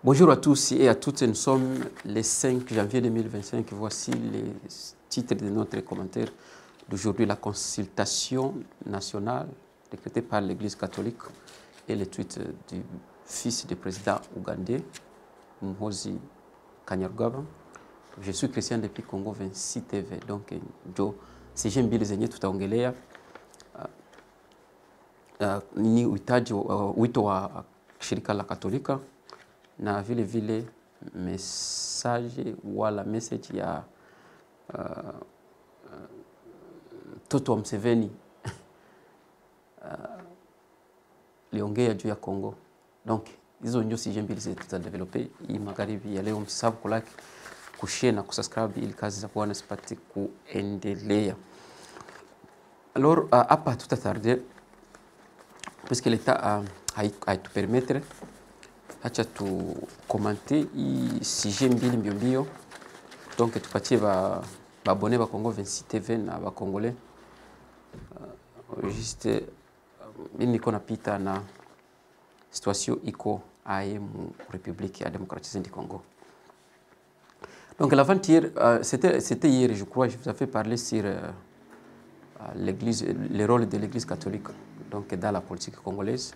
Bonjour à tous et à toutes, nous sommes le 5 janvier 2025. Voici les titres de notre commentaire d'aujourd'hui. La consultation nationale décrétée par l'Église catholique et le tweet du fils du président ougandais, Muhoozi Kainerugaba. Je suis Christian depuis Congo 26 TV. Donc, sije mbili zenye tutaongelea ni wito wa shirika la Katolika na vile vile message wala message ya mtoto wa Museveni liongea juu ya Kongo. Donc hizo ndio sije mbili zetu tutadevelope hii magharibi ya leo. Msisahau kulike, kushare na kusubscribe ili kazi za Bwana zipate kuendelea. Alors hapa tutatarde parce que l'état a tout permettre. Acha tu commenter hii sujet mbili mbio. Donc tupatie ba abonné ba Congo 26 TV na ba Congolais juste niko napita na situation iko aye mu République ya démocratique du Congo. Donc l'avant-hier, c'était hier, je crois, je vous avais parlé sur l'église, le rôle de l'église catholique donc dans la politique congolaise.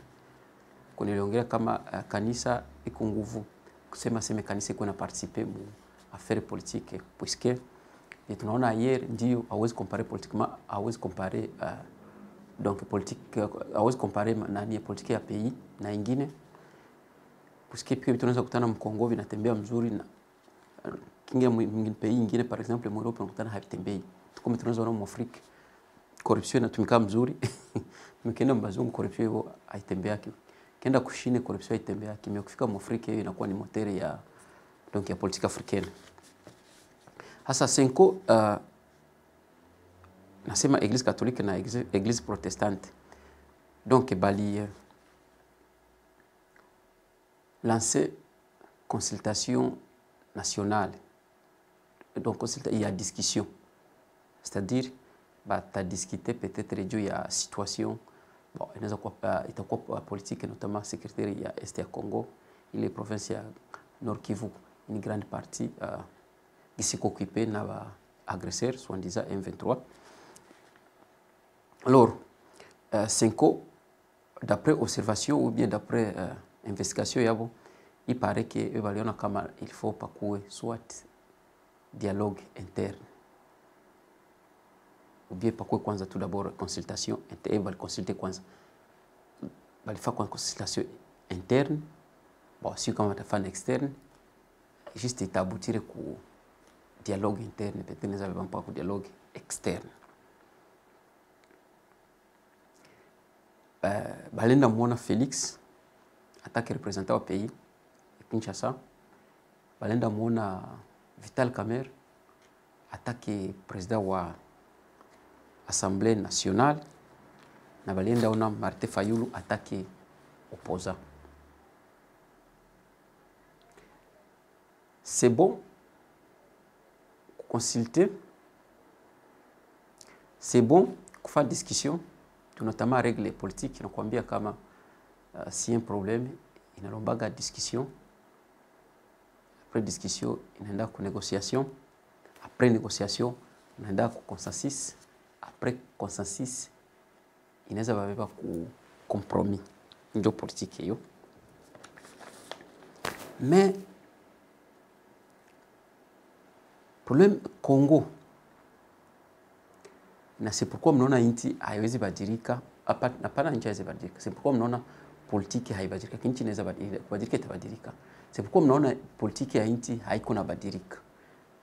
Kuniliongea kama kanisa iko nguvu, kusema sema kanisa iko na participer mu affaire politique, puisque tunaona hier ndio hawezi comparer politiquement, hawezi comparer donc politique, hawezi comparer nani politique ya pays na ingine, puisque pia tunaweza kutana mkongo vinatembea mzuri na kingia mwingine pays ingine, par exemple mu Europe tunakutana havitembei. Tuko tunaweza ona mu Afrika corruption inatumika mzuri mkenda mbazungu corruption hiyo haitembea yake, kenda kushine corruption haitembea yake, kufika mu Afrika hiyo inakuwa ni moteur ya donc ya politique africaine. Hasa senko nasema église catholique na église protestante donc bali lancer consultation nationale, donc il y a discussion, c'est-à-dire ta discuter peut-être juu ya situation bon inaweza kuwa itakuwa politique, notamment secrétaire ya Est ya Congo, ile province ya Nord Kivu, une grande partie qui s'est occupée na ba agresseurs soi-disant M23. Alors cinco d'après observation ou bien d'après investigation yabo, il paraît que baliona kama il faut pas kuwe soit dialogue interne ou bien pas kwanza tout d'abord consultation interne, bali consulter kwanza, bali fa consultation interne, bon si kama tafanya externe juste itabutire ku dialogue interne, peut-être nous avons pas ku dialogue externe. Balenda mwona Félix attaque représentant au pays Kinshasa, balenda mwona Vital Kamerhe attaque président wa Assemblée nationale, na balenda ona Martin Fayulu attaque opposant. C'est bon consulter, c'est bon faire discussion, notamment règles politiques. Nakwambia kama si un problème inalombaga discussion, après discussion inaenda ku négociation, après négociation inaenda ku consensus, après consensus inaweza babeba ku compromis, ndio politique hiyo. Mais problème Congo, na c'est pourquoi mnaona inti haiwezi badilika, hapana nchi haiwezi badilika. C'est pourquoi mnaona politique haibadilika, kinchi inaweza badilika, itabadilika. C'est pourquoi mnaona politique ya inti haiko na badilika.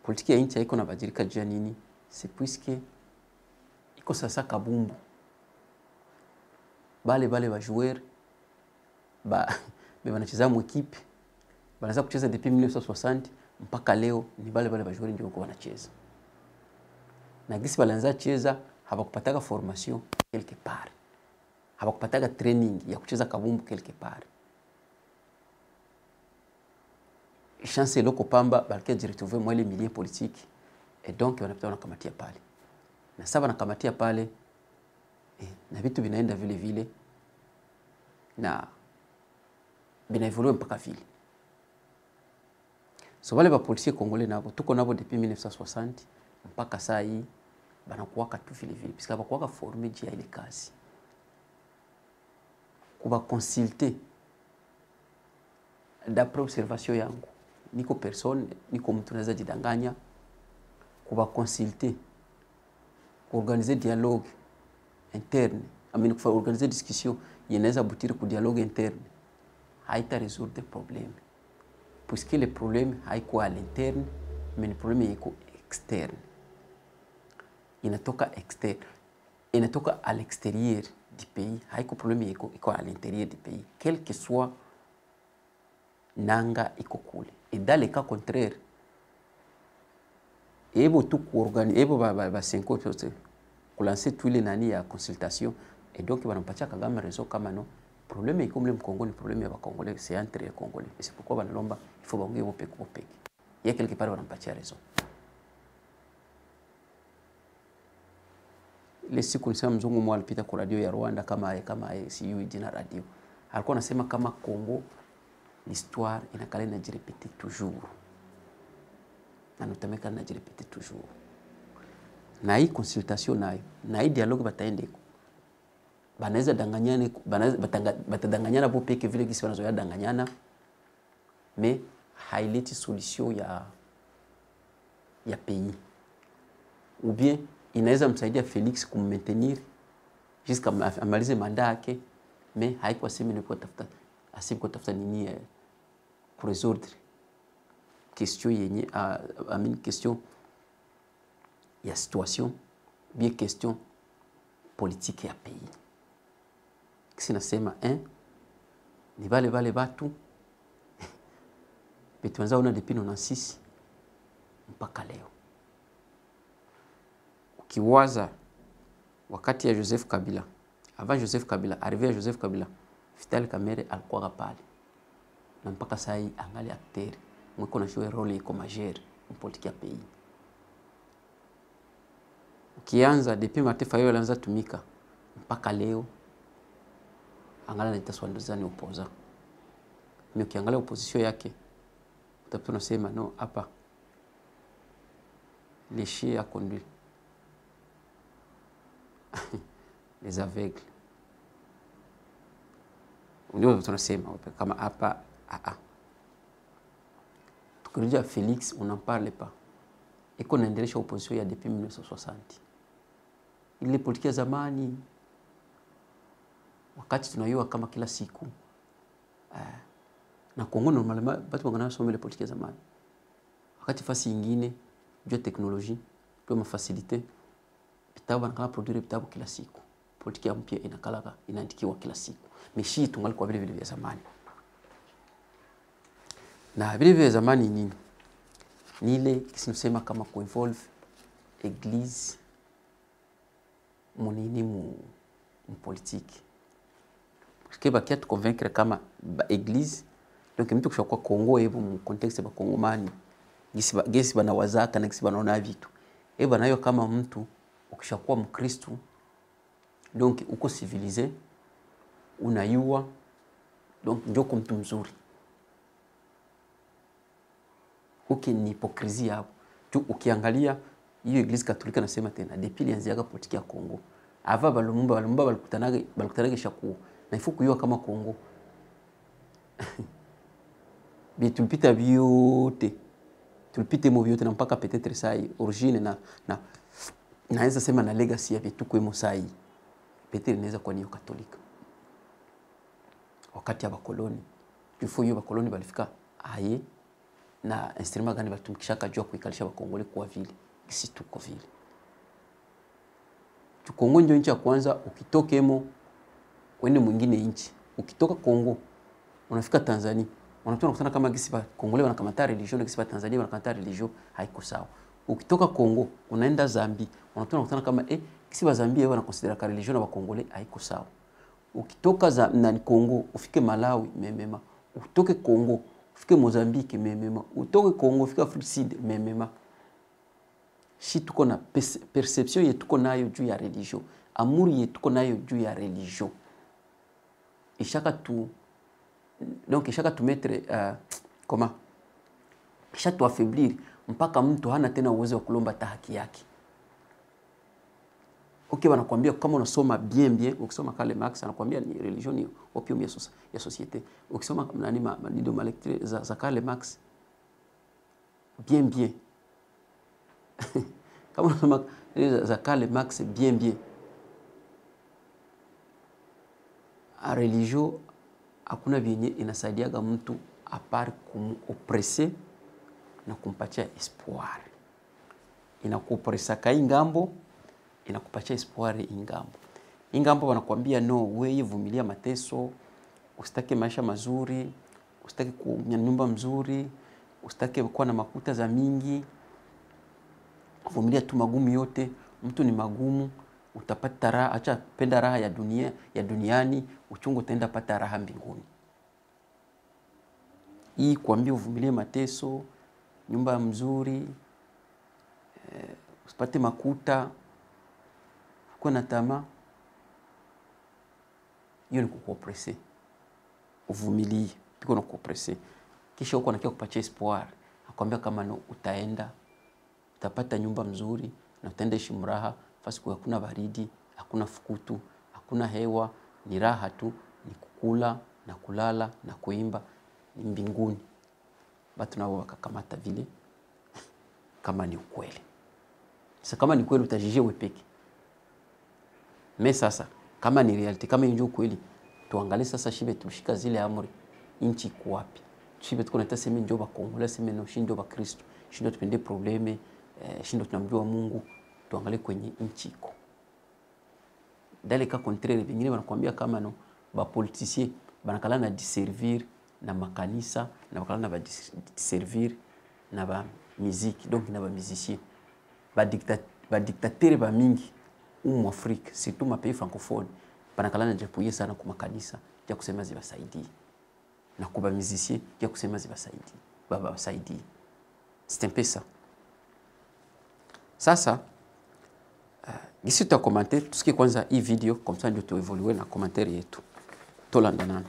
Politique ya inti haiko na badilika juu nini? C'est puisque iko sasa kabumbu. Bale ba joueur wanacheza mu equipe, wanaanza kucheza depuis 1960 mpaka leo, ni bale ba joueur ndio wako wanacheza. Na gisi balanza cheza hawakupataga formation quelque part, hawakupataga training ya kucheza kabumbu quelque part. Chance loko pamba balike jiretrouver moi les milieux politiques, et donc wanapita wanakamatia pale, na sasa wanakamatia pale na vitu vinaenda vile vile na binaevolue mpaka vile. So wale ba policiers congolais nabo tuko nabo depuis 1960 mpaka saa hii banakuwaka tu vile vile puisque bakuwaka formé jia ile kazi. Kuba consulter d'après observation yangu niko personne niko mtu naweza jidanganya, kuba consulter, organiser dialogue interne, kufa organiser discussion yenaweza aboutir ku dialogue interne, haita résoudre problème puisque le problème haiko à l'interne mais le problème yiko externe, inatoka externe, inatoka à l'extérieur du pays, haiko problème yiko à l'intérieur du pays, quel que soit nanga iko kule. Et dans le cas contraire, ebo tu kuorganiser, ebo ba senko kulancer tous les nani ya consultation, et donc banampatia Kagame raison kama no problème iko mle Mkongo ni problème ya Congolais, c'est entre les Congolais, et c'est pourquoi banalomba il faut bango mopeke mopeke. Il y a quelque part banampatia raison. Les siku nisema mzungu mwa alipita kwa radio ya Rwanda kama siyo jina radio, alikuwa anasema kama Congo l'histoire inakala inajirepete toujours, na notamment kana inajirepete toujours. Na hii consultation nayo na hii dialogue bataendeko banaweza danganyana, batadanganyana bo peke vile kisi wanazoea danganyana, mais haileti solution ya pays, ou bien inaweza msaidia Felix kummaintenir jusqu'à amalize mandat yake, mais haikuwa sema ni kwa tafuta asibu kwa tafuta nini pour résoudre question yenye question ya situation, bien question politique ya pays. Kisi nasema ni vale batu betuanza una depuis 96 mpaka leo. Ukiwaza wakati ya Joseph Kabila, avant Joseph Kabila, arrivé à Joseph Kabila, Vital Kamerhe alikuwa pale na mpaka saa hii angali acteur mwiko na jouer role iko majeur mpolitique ya pays. Ukianza depuis Martin Fayulu alianza tumika mpaka leo angali anaitwa ndozani opposant. Mais ukiangalia opposition yake utapata unasema no hapa les chiens à conduire les aveugles. Ndio tunasema kama hapa tukirejea Felix on n'en parle pas. Iko naendelesha opposition ya depuis 1960. Ile politique ya zamani wakati tunayua kama kila siku na Kongo normalement batu wangana soma ile politique ya zamani. Wakati fasi nyingine juu teknolojia juu mafacilite vitabu wanakala produire vitabu kila siku. Politique mpya inakalaka inaandikiwa kila siku. Meshi tungali kwa vile vya zamani. Na vile vya zamani nini? Ni ile kisinusema kama kuinvolve église monini mu politique. Parce que bakia tu convaincre kama église donc mtu kushakuwa Kongo hivyo mu contexte ba Kongomani gisi bana wazaka na gisi banaona vitu. Eba nayo kama mtu ukishakuwa Mkristo donc uko civilisé unayua donc njoko mtu mzuri. Ni hypocrisie hapo. Tu ukiangalia hiyo Eglise Katolika nasema tena depuis ilianziaga politique ya Kongo. Ava balumba balikutanaga shaku. Na ifu kuyua kama Kongo. Bi tulipita vyote. Tulipite mo vyote na mpaka peut-être sai origine na naweza sema na legacy ya vitu kwa sai. Peut-être inaweza kuwa ni Katolika. Wakati ya bakoloni. Ifu hiyo bakoloni balifika aye na instrument gani batumikishaka jua kuikalisha bakongole kwa vile kisi tuko vile. Kongo ndio nchi ya kwanza ukitokemo wende mwingine nchi. Ukitoka Kongo unafika Tanzania, unatona kutana kama kisi ba Kongole wanakamata religion, kisi ba Tanzania wanakamata religion, haiko sawa. Ukitoka Kongo unaenda Zambia, unatona kutana kama kisi ba Zambia wanaconsidera ka religion na ba Kongole, haiko sawa. Ukitoka na Kongo ufike Malawi memema, utoke Kongo ufike Mozambique memema, utoke Kongo ufike Afrique Sud memema. Si tuko na perception yetu tuko nayo juu ya religion, amour yetu tuko nayo juu ya religion. Donc ishaka tu mettre comment kisha tuaffaiblir mpaka mtu hana tena uwezo wa kulomba hata haki yake. Okay, wanakuambia kama unasoma bien, ukisoma Karl Marx anakuambia ni religion ni opium ya societe. Ukisoma nani manido malecture za Karl Marx bien. Kama unasoma za Karl Marx bien. A religion hakuna vyenye inasaidiaga mtu apart kumopresse na kumpatia espoir. Inakuopressa kai ngambo, inakupatia espoir ingambo. Ingambo wanakuambia no, wewe vumilia mateso, usitake maisha mazuri, usitake nyumba mzuri, usitake kuwa na makuta za mingi. Vumilia tu magumu yote, mtu ni magumu, utapata raha, acha penda raha ya duniani, uchungu utaenda pata raha mbinguni. Hii kuambia uvumilie mateso, nyumba mzuri, usipate makuta, kuwa na tamaa, hiyo ni kukuopresse. Uvumilie, piko na kuopresse. Kisha huko anakia kupatia espoir, akwambia kama no utaenda, utapata nyumba mzuri na utaenda ishi mraha, fasi kwa hakuna baridi, hakuna fukutu, hakuna hewa, ni raha tu, ni kukula na kulala na kuimba, ni mbinguni. Batu nao wakakamata vile kama ni ukweli. Sasa kama ni kweli utajijia wewe peke. Sasa kama ni reality, kama ni ukweli, tuangalie sasa shibe tushika zile amri, inchi iko wapi? Shibe tuko na sema ndio ba Kongo, sema no shindo ba Kristo, shindo tupende probleme, shindo tunamjua Mungu, tuangalie kwenye inchi iko. Dale ka contraire vingine wanakuambia kama no ba politiciens banakala na disservir na makanisa na bakala na ba disservir na ba musique, donc na ba musiciens. Ba dictateur ba mingi en Afrique, surtout ma pays francophone, banakala na japouiller sana kwa makanisa ya kusema zibasaidie. Na kuba musiciens ya kusema zibasaidie. Baba basaidie. C'est un peu ça. Sasa gisi tu as commenté tout ce qui kwanza hii video comme ça ndio tu évoluer na commentaire yetu. Tolandanana.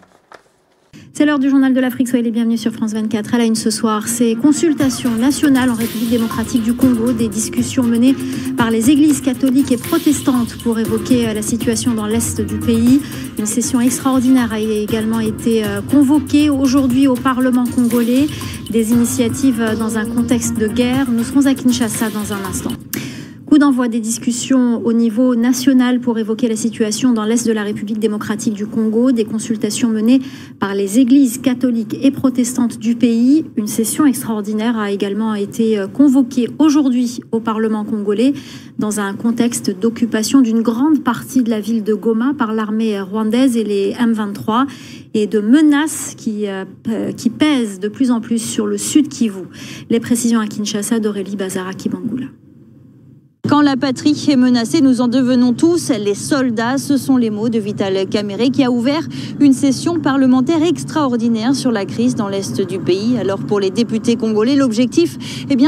C'est l'heure du journal de l'Afrique, soyez les bienvenus sur France 24. À la une ce soir, ces consultations nationales en République démocratique du Congo, des discussions menées par les églises catholiques et protestantes pour évoquer la situation dans l'est du pays. Une session extraordinaire a également été convoquée aujourd'hui au Parlement congolais. Des initiatives dans un contexte de guerre. Nous serons à Kinshasa dans un instant. Coup d'envoi des discussions au niveau national pour évoquer la situation dans l'est de la République démocratique du Congo, des consultations menées par les églises catholiques et protestantes du pays. Une session extraordinaire a également été convoquée aujourd'hui au Parlement congolais dans un contexte d'occupation d'une grande partie de la ville de Goma par l'armée rwandaise et les M23 et de menaces qui pèsent de plus en plus sur le sud Kivu. Les précisions à Kinshasa d'Aurélie Bazara-Kibangula. Quand la patrie est menacée, nous en devenons tous les soldats. Ce sont les mots de Vital Kamerhe qui a ouvert une session parlementaire extraordinaire sur la crise dans l'est du pays. Alors pour les députés congolais, l'objectif,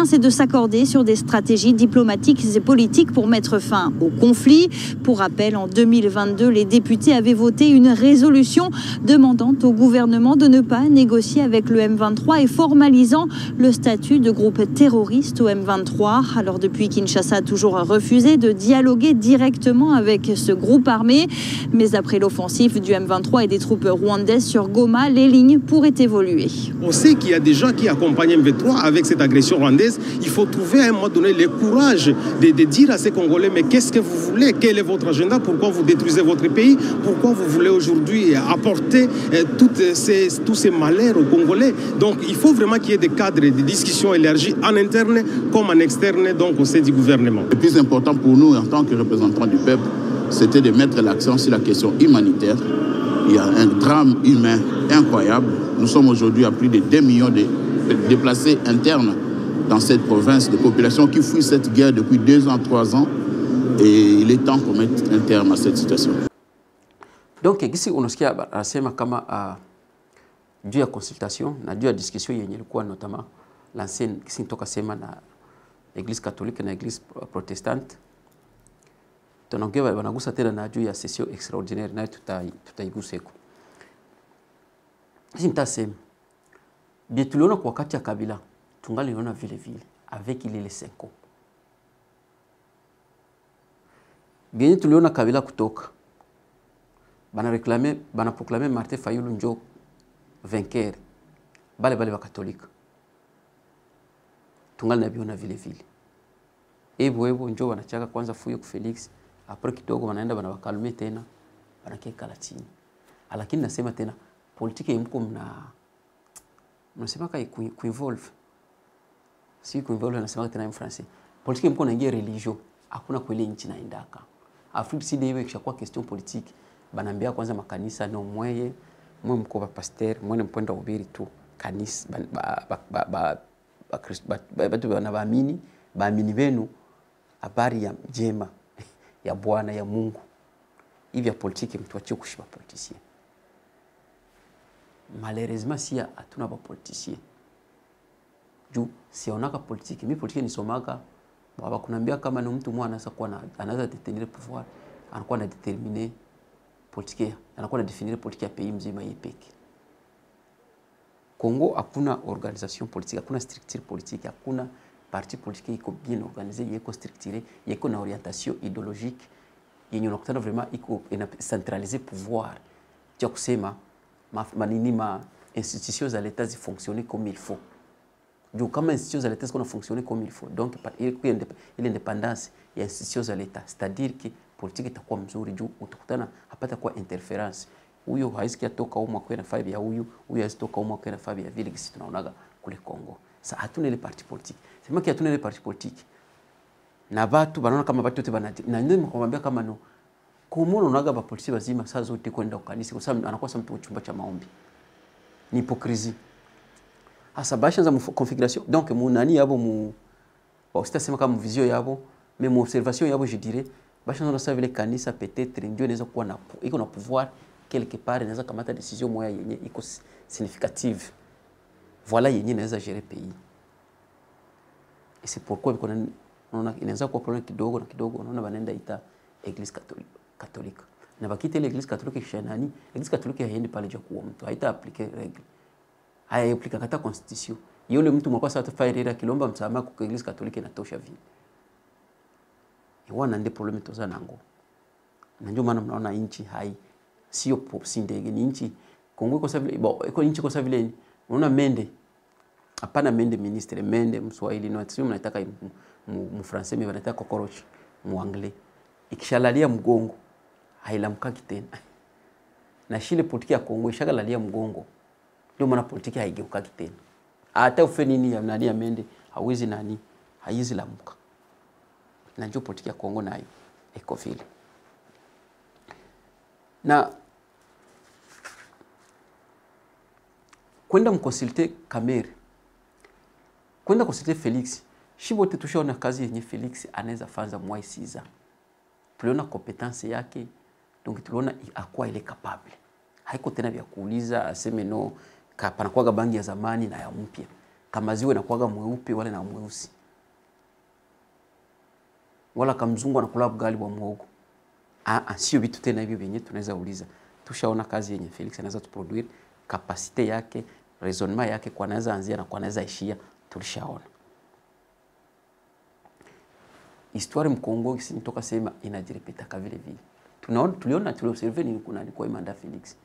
c'est de s'accorder sur des stratégies diplomatiques et politiques pour mettre fin au conflit. Pour rappel, en 2022, les députés avaient voté une résolution demandant au gouvernement de ne pas négocier avec le M23 et formalisant le statut de groupe terroriste au M23. Alors depuis, Kinshasa a toujours refusé de dialoguer directement avec ce groupe armé. Mais après l'offensive du M23 et des troupes rwandaises sur Goma, les lignes pourraient évoluer. On sait qu'il y a des gens qui accompagnent M23 avec cette agression rwandaise. Il faut trouver à un moment donné le courage de dire à ces Congolais, mais qu'est-ce que vous voulez? Quel est votre agenda? Pourquoi vous détruisez votre pays? Pourquoi vous voulez aujourd'hui apporter tous ces malheurs aux Congolais? Donc il faut vraiment qu'il y ait des cadres de discussion élargis en interne comme en externe, donc au sein du gouvernement. Le plus important pour nous en tant que représentants du peuple, c'était de mettre l'accent sur la question humanitaire. Il y a un drame humain incroyable. Nous sommes aujourd'hui à plus de 2 millions de déplacés internes dans cette province, de populations qui fuient cette guerre depuis 2 ans, 3 ans. Et il est temps qu'on mette un terme à cette situation. Donc, ici, on a sema kama juu ya consultation na juu ya discussion yenye ilikuwa notamment l'ancienne kisi nitoka sema na Église catholique na Église protestante. Tunaongea wanagusa tena na juu ya session extraordinaire na tutaiguseko. Sisi nitasema bien tuliona kwa wakati ya Kabila tungali liona vile vile avec ile 5 ans. Bien tuliona Kabila kutoka bana proclamer Martin Fayulu njo vainqueur bale wa katolika, tungali nabiona vile vile ebo njo wanachaka kwanza fuyo ku Felix, après kidogo wanaenda bana wakalme tena banakeka latini. Lakini nasema tena politiki mko mnasema kai kuinvolve, si kuinvolve, nasema tena en français, politiki mko naingia religion, hakuna kweli nchi naendaka. Afrique si dewe kishakuwa question politique, banambia kwanza makanisa no mwe mko ba pasteur, mwe mpenda ubiri tu kanisa batu baamini benu habari ya jema ya Bwana ya Mungu. Hivi ya politiki mtuachie kushiba politicien. Malheureusement si hatuna ba politicien. Juu sionaka politiki, mimi politiki nisomaka baba kunambia kama ni mtu mwana anaweza detenir pouvoir, anakuwa na determiner politiki, anakuwa na définir politiki ya pays mzima yepeke. Congo hakuna organisation politique, hakuna structure politique, hakuna parti politique iko bien organisé, iko structuré, iko na orientation idéologique yenye unakutana vraiment iko centraliser pouvoir. Tia kusema ma institutions za l'État zi fonctionner comme il faut. Juu kama institutions za l'État ziko na fonctionner comme il faut, donc ile indépendance ya institutions za l'État, c'est-à-dire que politique itakuwa mzuri, juu utakutana hapata kwa interference. Huyo haisikia toka umma kwenda five ya huyu haisitoka umma kwenda five ya vile kisi tunaonaga kule Kongo. Sasa hatuna ile parti politique. Sema hatuna ile parti politique. Na watu banaona kama watu wote banati. Na ndio mkwambia kama no. Kumono unaga ba polisi bazima saa zote kwenda kanisa kwa sababu anakuwa mtu chumba cha maombi. Ni hypocrisie. Asa basha za configuration. Donc munani yabo mu sitasema kama vision yabo, mais mon observation yabo je dirais basha na sawa vile kanisa peut-être ndio inaweza kuwa na iko na pouvoir quelque part, inaweza kamata décision moya yenye iko significative. Voilà yenye inaweza gérer pays. Et c'est pourquoi on inaweza kuwa problème kidogo na kidogo unaona wanaenda ita Église catholique. Na bakite l'Église catholique kisha nani? Église catholique haiendi pale juu kuwa mtu, haita appliquer règle. Haya applique kata constitution. Yule mtu mwa sasa atafairira kilomba msamaha kwa Église catholique inatosha vile. Iwana ndio problem toza nango. Na ndio maana mnaona inchi hai sio pop sindege ni inchi Kongo iko sawa vile iko inchi kwa sawa vile unaona mende hapana mende ministre mende mswahili no atisio mnataka mu français mais wanataka kokorochi mu anglais ikishalalia mgongo hailamkaki tena na shile politiki ya Kongo ishagalalia mgongo ndio maana politiki haigeukaki tena hata ufe nini ya nani ya mende hawezi nani haizi lamka na ndio politiki ya Kongo nayo iko vile. Na kwenda mkonsulte Kamere, kwenda konsulte Felix, shibote tushaona kazi yenye Felix anaweza fanza mwai 6 ans. Tuliona competence yake, donc tuliona akwa ile capable. Haiko tena vya kuuliza aseme no panakuwaga bangi ya zamani na ya mpya. Kama ziwe nakuwaga mweupe wala na mweusi. Wala kamzungu anakula ugali wa muhogo. Sio vitu tena hivyo vyenye tunaweza uliza. Tushaona kazi yenye Felix anaweza tuproduire, kapasite yake, raisonnement yake kwa anaweza anzia na kwa anaweza ishia, tulishaona. Histoire mkongo isinitoka sema inajirepeta vile vile. Tuliona tuliobserve ni kuna kwa mandat Felix.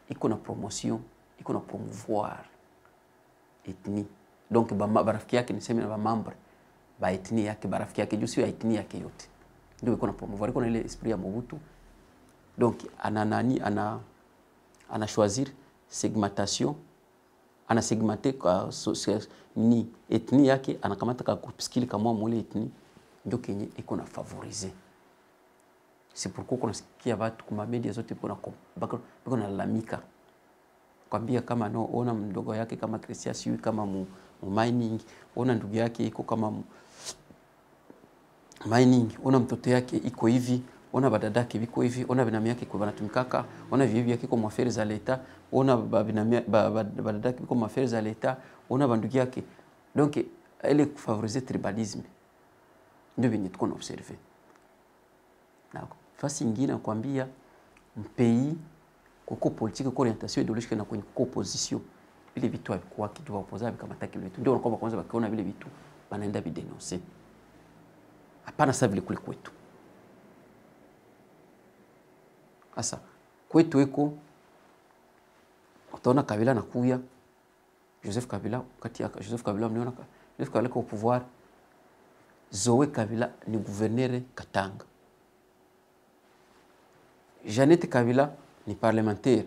Iko na promotion, iko na promouvoir ethnie. Donc barafiki yake niseme na membre ba ethnie yake, barafiki yake juu sio ethnie yake yote. Ndio iko na promouvoir, iko na ile esprit ya Mobutu. Donc ana choisir segmentation, ana segmenter ni ethnie yake, anakamata ka groupe skill kama mwele ethnie ndio kenye iko na favoriser. C'est pourquoi kuna sikia watu kuma media zote biko na lalamika. Kwambia kama no ona mdogo yake kama Christian siwi kama mu mining, ona ndugu yake iko kama mining, ona mtoto yake iko hivi, ona badadake biko hivi, ona binamu yake kwa banatumikaka, ona vivi yake kwa affaire za leta, ona badadake biko kwa affaire za leta, ona bandugu yake. Donc elle favoriser tribalisme. Ndio venye tuko na observer. Nako fasi nyingine nakwambia mpei kuko politique, kuko orientation idéologique na kwenye opposition. vile vitu havikuwa kitu wapoza kama taki vitu ndio wanakuwa kwanza wakiona vile vitu wanaenda bidenoncer. Hapana sasa vile kule kwetu. Sasa kwetu eko utaona Kabila nakuya Joseph Kabila kati ya Joseph Kabila mniona Joseph Kabila kwa pouvoir Zoe Kabila ni gouverneur Katanga. Jeannette Kabila ni parlementaire.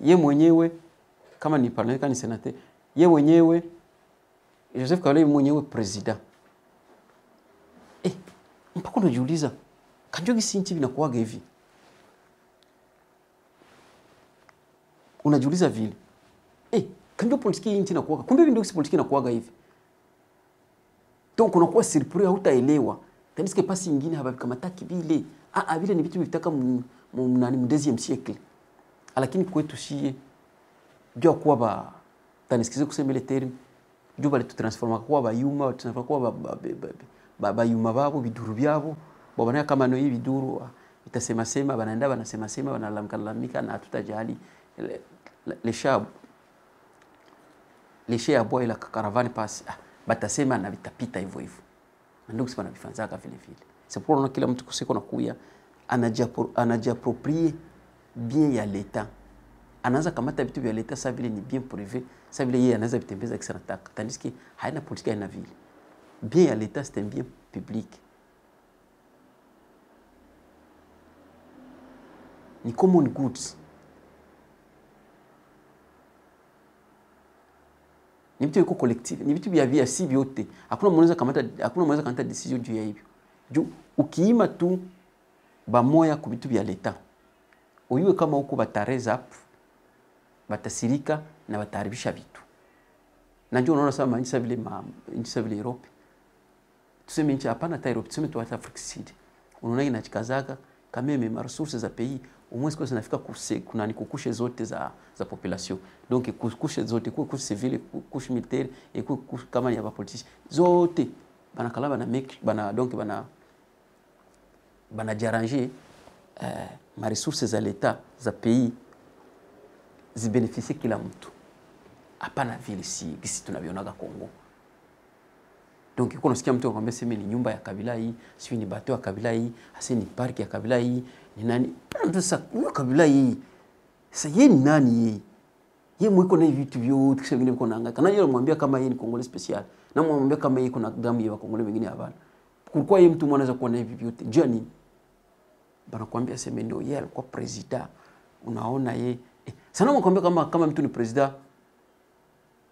Ye mwenyewe kama ni parlementaire ni sénateur. Ye mwenyewe Joseph Kabila ye mwenyewe president. Mpaka unajiuliza kanjogi si nchi vinakuwaga hivi. Unajiuliza vile. Kanjo politiki nchi inakuwaga. Kumbe ndio politiki inakuwaga hivi. Donc unakuwa surpris hautaelewa. Tandis que pasi nyingine hababikamata vile. Vile ni vitu vitaka nani mu 2e siècle. Lakini kwetu sie jua kuwa ba tanisikize kusema ile term jua bali tutransforma kuwa bayuma tunafa kuwa bayuma babo biduru byabo babana kama no hivi biduru itasema sema banaenda banasema sema banalalamika na tutajali les chats aboa ila caravane passe batasema na vitapita hivyo hivyo. Ndio kusema bifanzaka vile vile. C'est pour on kila mtu kusiko na kuya anajiapproprier bien ya l'État. Anaanza kamata vitu vya l'État sa vile ni bien privé, sa vile yeye anaweza vitembeza kisa nataka. Tandis que haina politika ina vile. Bien ya l'État c'est un bien public. Ni common goods. Ni vitu viko collective, ni vitu vya vya si vyote. Hakuna mwanaweza kamata decision juu ya hivyo. Juu ukiima tu bamoya ku vitu vya l'État. Uyue kama huko batareza hapo batasirika na bataribisha vitu. Na ndio unaona sasa nchi vile Europe. Tuseme nchi hapana ta Europe, tuseme tu hata Afrika Kusini. Unaona inachikazaga kama meme resources za pays au moins kwa zinafika kuna ni kukushe zote za population. Donc kukushe zote kukushe civile, kukushe militaire et kukushe kama ya politicien. Zote banakala bana donc bana jarranger ma ressources za l'État za pays zibénéficie kila mtu. Hapana vile si tunavionaga Kongo. Donc iko nasikia mtu akwambia sema ni nyumba ya Kabila hii, si ni bateau ya Kabila hii, asi ni park ya Kabila hii, ni nani? Sasa huyo Kabila hii. Sasa yeye ni nani yeye? Yeye mwiko na vitu vyote kisha vingine viko naanga. Kana yeye mwambia kama yeye ni Kongole special. Na mwambia kama yeye kuna damu ya Kongole wengine hapana. Kulikuwa yeye mtu mwanaweza kuwa na hivi vyote. Jani banakuambia sema ndio yeye alikuwa president. Unaona yeye. Sana mwakwambia kama mtu ni president.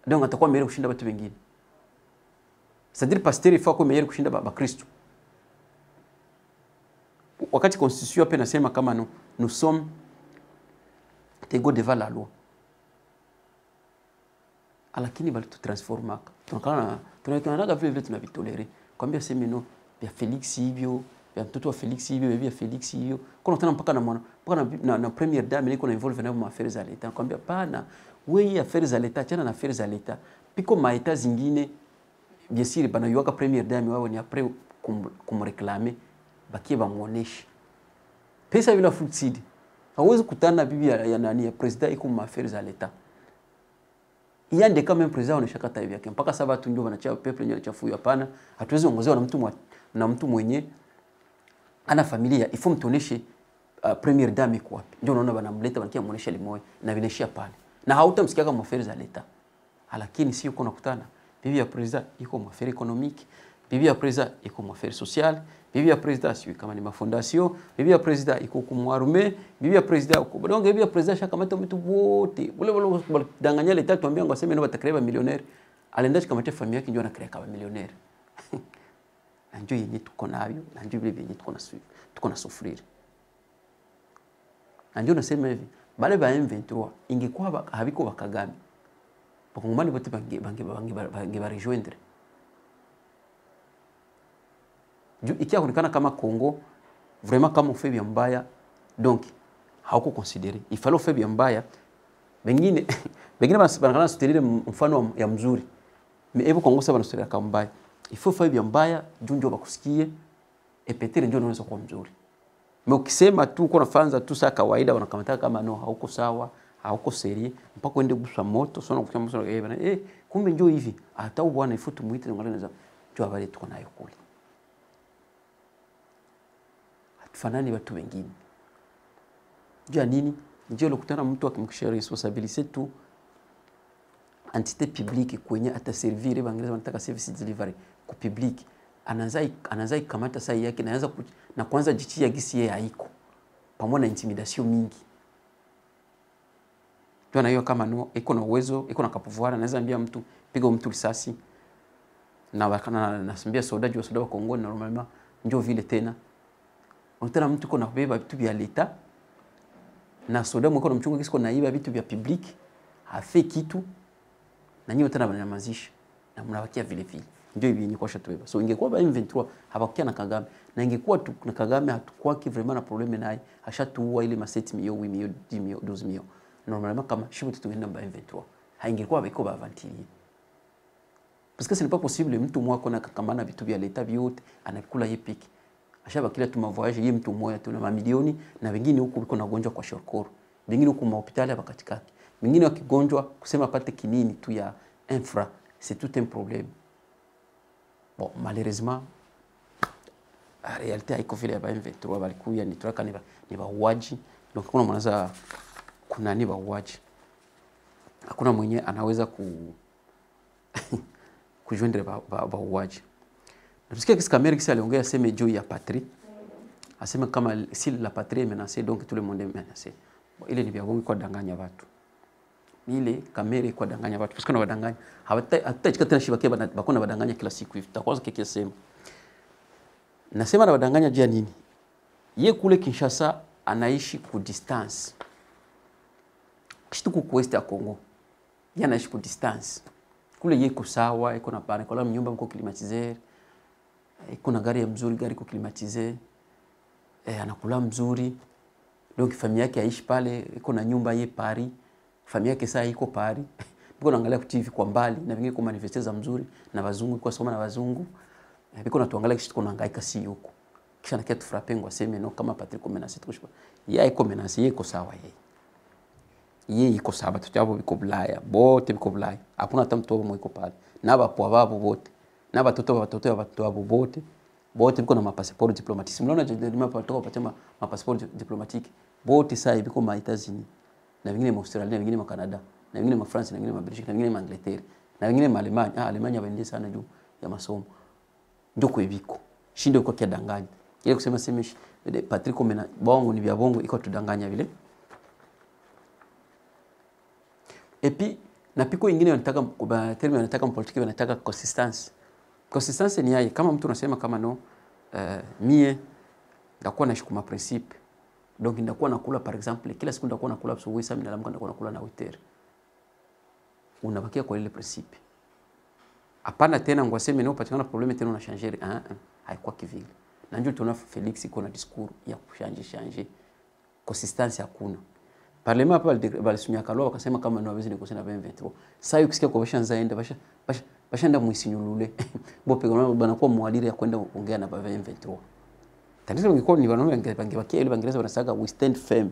Ndio atakuwa mbele kushinda watu wengine. C'est-à-dire pasteur il faut que meilleur kushinda baba Kristo. Wakati constitution hapa inasema kama nous sommes égaux devant la loi. Lakini bali tu transforma. Tunakana vile tunavitolere. Kwambia sema no vya Felix hivyo, vya mtoto wa Felix hivyo, vya Felix hivyo. Kuna tena mpaka na mwana, mpaka na première dame ile kuna involve na affaires za l'État. Kwambia pana, wewe affaires za l'État, chana na affaires za l'État. Piko maeta zingine bien sûr banayuaka première dame wao ni après kumreclamer bakie bamuoneshe pesa vile futsidi hawezi kutana bibi ya nani ya president iko ma affaires za l'État yande kama même president anashaka taibi yake mpaka sasa watu ndio wanachao pepe ndio chafu hapana hatuwezi ongozewa na mtu mwenye ana familia ifo mtuoneshe première dame iko wapi ndio unaona banamleta banakia muonesha limoe na vinashia pale na hautamsikia kama affaires za l'État lakini sio kuna kutana bibi ya president iko mu affaires économiques, bibi ya president iko mu affaires sociales, bibi ya president sio kama ni mafondation, bibi ya president iko ku armée, bibi ya president uko. Donc bibi ya president shakamata mtu wote. Wale danganya l'État tuambia ngo aseme no batakrewa millionnaire. Alienda shikamata familia yake ndio anakrea kama millionnaire. Na ndio yenye tuko nayo, na ndio vile yenye tuko na sufriri. Na ndio nasema hivi, bale ba M23 ingekuwa habiko bakagami. Bakongomani bote bange ba rejoindre. Ikia kuonekana kama Congo vraiment kama fait bien mbaya donc hauko considérer. Il fallait faire bien mbaya. Bengine banakana soutenir mfano ya mzuri. Mais evo Congo sasa banasoutenir kama mbaya. Il faut faire bien mbaya junjo bakusikie et peut-être ndio unaweza kuwa mzuri. Mais ukisema tu uko nafanza tu saa kawaida wanakamata kama no hauko sawa, hauko seri, mpaka uende guswa moto, sio nakufikia mtu bana kumbe njoo hivi. Hata bwana ifutu muite ngale za njoo habari tuko nayo kule. Hatufanani watu wengine. Njoo nini? Njoo lokutana mtu akimkishia responsibility tu entité publique kwenye ataservire Waingereza wanataka service delivery ku public. Anaanza ikamata saa yake na anaanza na kwanza jichia gisi yeye haiko pamoja na intimidation mingi. Ndio na hiyo kama no iko na uwezo, iko na kapouvoir, anaweza ambia mtu piga mtu risasi na wakana nasambia soda juu soda wa Kongo normalement njoo vile tena. Unataka mtu kuna kubeba vitu vya leta na soda mwiko na mchungu kisi kuna iba vitu vya public hafe kitu na nyinyi tena wananyamazisha na mnawakia vile vile. Ndio hivi ni kwa shatubeba. So ingekuwa ba M23 habakia na Kagame na ingekuwa tu na Kagame hatukwaki vraiment na problème naye ashatuua ile ma 7 millions 8 millions 10 millions 12 millions. Normalement kama shibu tutuenda ba M23 haingekuwa biko ba avantilier. Parce que ce n'est pas possible mtu mmoja kona kakamana vitu vya leta vyote anakula yeye piki. Ashaba kila tu mavoyage yeye mtu mmoja tu na mamilioni na wengine huko biko na gonjwa kwa shorkoro. Wengine huko hospitali hapa katikati. Wengine wakigonjwa kusema pate kinini tu ya infra, c'est tout un problème. Bon, malheureusement, la réalité haiko vile ya M23 balikuya ni turaka ni bauaji. Donc kuna mwanza kuna ni bauaji. Hakuna mwenye anaweza kujoindre bauaji. Namsikia kisi Kamere kisi aliongea aseme juu ya patrie. Aseme kama si la patrie est menacée donc tout le monde est menacé. Bon, ile ni vya bongo kwa danganya watu. Ile Kamere kwa danganya watu. Parce que na wadanganya. Hawatachika tena shibakia bakona wadanganya kila siku hivi. Takwaza kike sema. Nasema na wadanganya juu ya nini? Ye kule Kinshasa anaishi ku distance. Kitu ku west ya Kongo. Ye anaishi ku distance. Kule ye kusawa, iko na pane, kwa nyumba mko climatiser. Iko na gari ya mzuri, gari ku climatiser. Anakula mzuri. Donc familia yake aishi pale, iko na nyumba ye Paris. Familia yake saa iko Paris. Biko naangalia TV kwa mbali na vingine kwa manifesteza mzuri na wazungu kwa soma na wazungu. Biko natuangalia kitu kuna hangaika si huko. Kisha nakia tufrape ngo aseme no kama Patrick Menacé tukushwa. Yeye iko Menacé yeye iko sawa yeye. Yeye iko sawa tutabo biko Bulaya, bote biko Bulaya. Hakuna hata mtu wao iko pale. Na bapo babo bote. Na batoto babo bote. Bote biko na mapassport diplomatique. Mnaona je mapatoka patia mapassport diplomatique. Bote saa biko ma États-Unis. Na wengine ma Australia, na wengine ma Canada, na wengine ma France, na wengine ma Belgique, na wengine ma Angleterre, na wengine ma Alemanya. Alemanya waende sana juu ya masomo. Ndio kwa hiviko. Shindo kwa kia danganya. Ile kusema semeshi Patrick Menacé bongo ni vya bongo iko tudanganya vile. Et puis na piko ingine wanataka kwa terme wanataka mpolitiki wanataka consistency. Consistency ni yeye kama mtu unasema kama no mie ndakuwa naishi kwa principe. Donc ndakuwa nakula par exemple kila siku ndakuwa nakula asubuhi saa 7 ndakuwa nakula na 8h. Unabakia kwa ile principe. Hapana tena ngwaseme no patikana problème tena una changer haikuwa kivile. Na njoo tuna Felix iko na discours ya changer. Consistency hakuna. Parlement hapa balisunya kalwa wakasema kama no hawezi nikosana na M23. Sasa ukisikia kwa basha nzaenda basha nda muisinyulule. Bope kama banakuwa mwadiri ya kwenda kuongea na M23. Tatizo ngiko ni wanaume wangebakia ile Waingereza wanasaga we stand firm.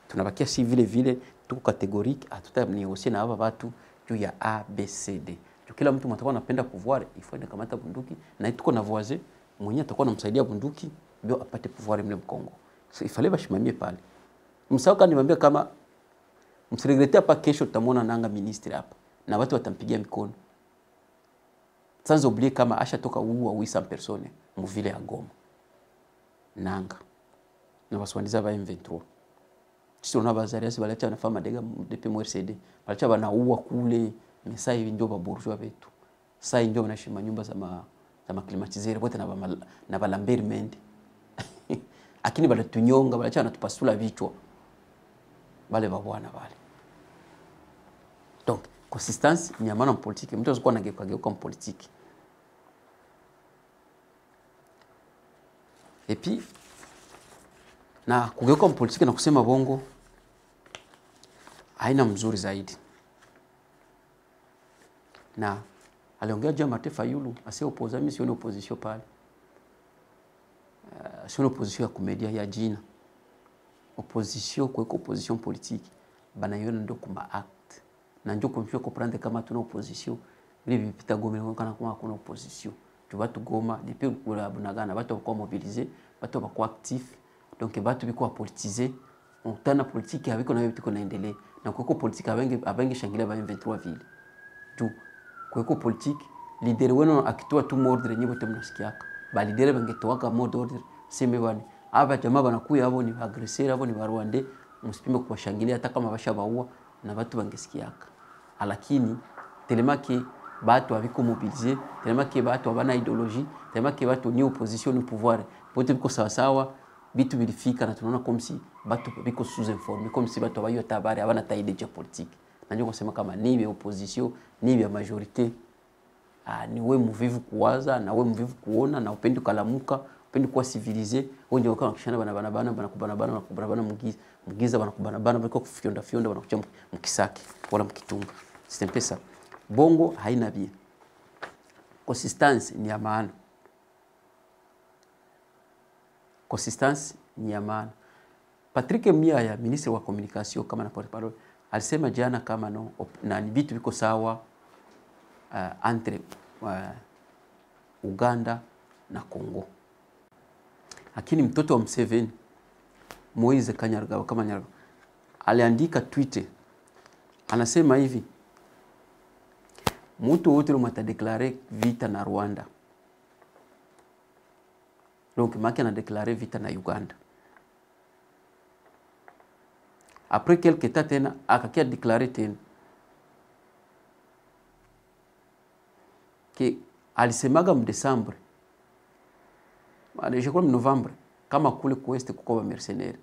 Tunabakia si vile vile tuko categorique hatutamnegocier na hapa watu juu ya ABCD. Kila mtu mtakuwa anapenda pouvoir, ifuende kamata bunduki na tuko na voisin mwenye atakuwa anamsaidia bunduki ndio apate pouvoir mle Mkongo. So ifale bashimamie pale. Msauka nimwambia kama msiregretea hapa kesho tutamwona nanga ministry hapa na watu watampigia mikono. Sans oublier kama asha toka uwa 800 personnes mu vile ya Goma. Nanga. Na waswandiza ba M23. Sisi tuna bazari asi balacha na fama dega depuis MRCD. Balacha banaua kule mesa hivi ndio ba bourgeois wetu. Sasa ndio wanashima nyumba za climatiseur wote na balamberi mende. Akini bala tunyonga balacha natupasula vichwa. Bale babwana bale. Donc consistency ni amana politique. Mtu azikuwa nageuka politique. Et puis na kugeuka politique na kusema bongo haina mzuri zaidi. Na aliongea juu Martin Fayulu asio opposition, mimi sioni opposition pale. Sioni opposition ya komedia ya jina. opposition kwa opposition politique banayona ndo kuma acte na ndio komsho comprendre kama tuna opposition vile vipita Goma kana kuma kuna opposition tu watu Goma depuis kula bunagana watu wako mobiliser watu wako actif donc watu biko politiser ontana politique habiko na yote kunaendelea na kwa politique abange shangilia ba 23 ville tu kwa politique leader wenu akitoa tu mordre nyibo temnasikiaka ba leader bangetoa kama mordre sema bani aba jamaa banakuya abo ni aggresseur abo ni Rwanda msipime kuwashangilia hata kama bashabaua na watu bangesikiaka lakini telemaki batu aviko mobiliser telemaki batu abana ideologie telemaki batu ni opposition ni pouvoir pote biko sawa sawa bitu bilifika na tunaona comme si batu biko sous informé comme si batu abayo tabari abana taide politique na ndio kusema kama ni opposition ni ya majorité ni wewe mvivu kuwaza na wewe mvivu kuona na upendi kalamuka upendi kuwa civilisé wonje wakana kishana bana mugiza bana bako kufionda bana kucha mkisaki wala mkitunga c'est un peu ça bongo haina bien consistance ni ya maana consistance ni ya maana Patrick Muyaya ministre wa communication kama na porte-parole alisema jana kama no na ni vitu viko sawa entre Uganda na Congo. Lakini mtoto wa Museveni Moise Kanyarugaba kama Nyarugaba aliandika tweet anasema hivi mtu wote mtadeklare vita na Rwanda. Donc maki ana déclaré vita na Uganda. Après quelques temps tena akakia déclarer tena que alisemaga mdesembre je crois novembre kama kule kueste kuko ba mercenaires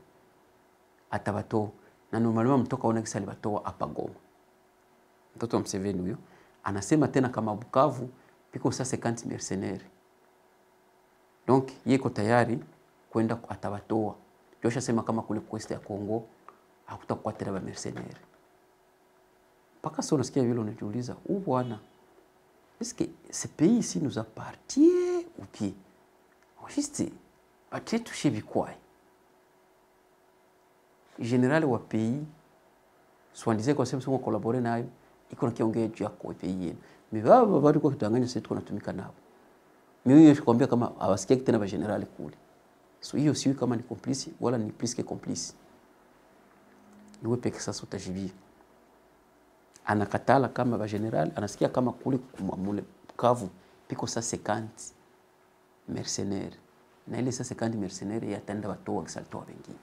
atabato na normalement mtoka ona kisali batoa hapa Goma. Mtoto wa Museveni huyo anasema tena kama Bukavu piko sasa 50 mercenaires. Donc yeko tayari kwenda atabatoa. Josha sema kama kule kueste ya Kongo hakutakuwa tena ba mercenaires. Paka sasa unasikia vile unajiuliza, bwana est-ce que ce pays ici nous appartient ou bien juste ati touché bikwai général wa pays soit disait kwa sema collaborer nayo iko na kiongea juu ya kwa pays yenu mibaba bado kwa kitanganya sisi tunatumika nao mimi nishikwambia kama awasikia tena ba general kule so hiyo sio kama ni complice wala ni plus que complice niwe peke sasa utajibia anakatala kama ba general anasikia kama kule mule Bukavu piko sasa 50 mercenaires na ile sasa 50 mercenaires yatenda watoa kisaltoa wengine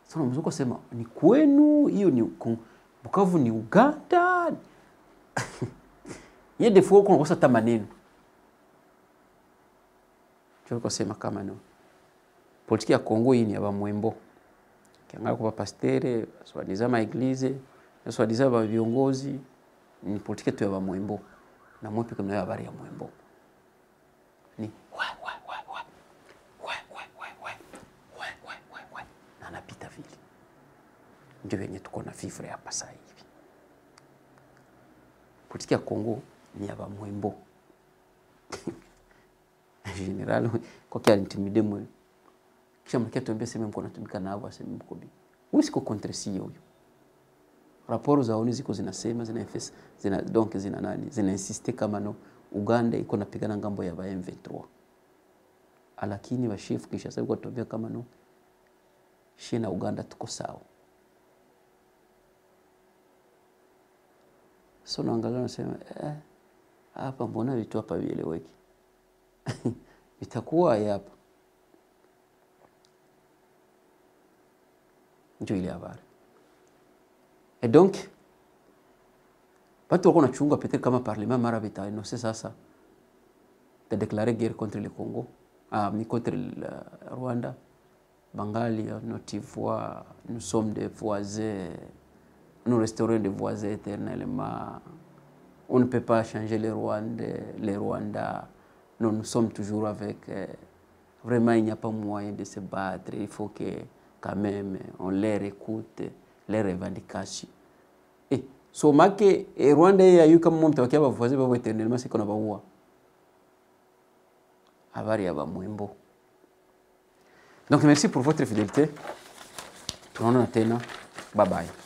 sasa mzuko sema ni kwenu hiyo ni Bukavu ni Uganda yeye defo kwa kosa tamaneno Choko sema kama no politiki ya Kongo hii ni ya Bamwembo kiangalia kwa pastere swadiza ma eglise swadiza ba viongozi ni politiki tu ya Bamwembo na mwepe kama habari ya Mwembo ni na napita vile ndio wenye tuko na vivre hapa sasa hivi politiki ya Kongo ni ya Bamwembo general kwa kia intimide mwe kisha mkia tuambia sema mko natumika na hapo sema mko bi usiko contre si huyo raporo za ONU ziko zinasema donc zina nani zina insister kama no Uganda iko napigana ngambo ya ba M23 lakini wa chief kisha sasa kwa tuambia kama no shi na Uganda tuko sawa so naangalia nasema hapa mbona vitu hapa vieleweki itakuwa hapa ndio ile habari et donc watu wako nachunga peut-être kama parlement mara vita no c'est ça de déclarer guerre contre le Congo mais contre le Rwanda Bangali notre voix nous sommes des voisins nous resterons des voisins éternellement on ne peut pas changer les Rwandais nous sommes toujours avec vraiment il n'y a pas moyen de se battre il faut que quand même on les écoute les revendications et so make Rwanda yayu kama mtawakia bavazi babo éternellement c'est qu'on a baua habari ya Bamwembo. Donc merci pour votre fidélité Tunaona tena, bye bye.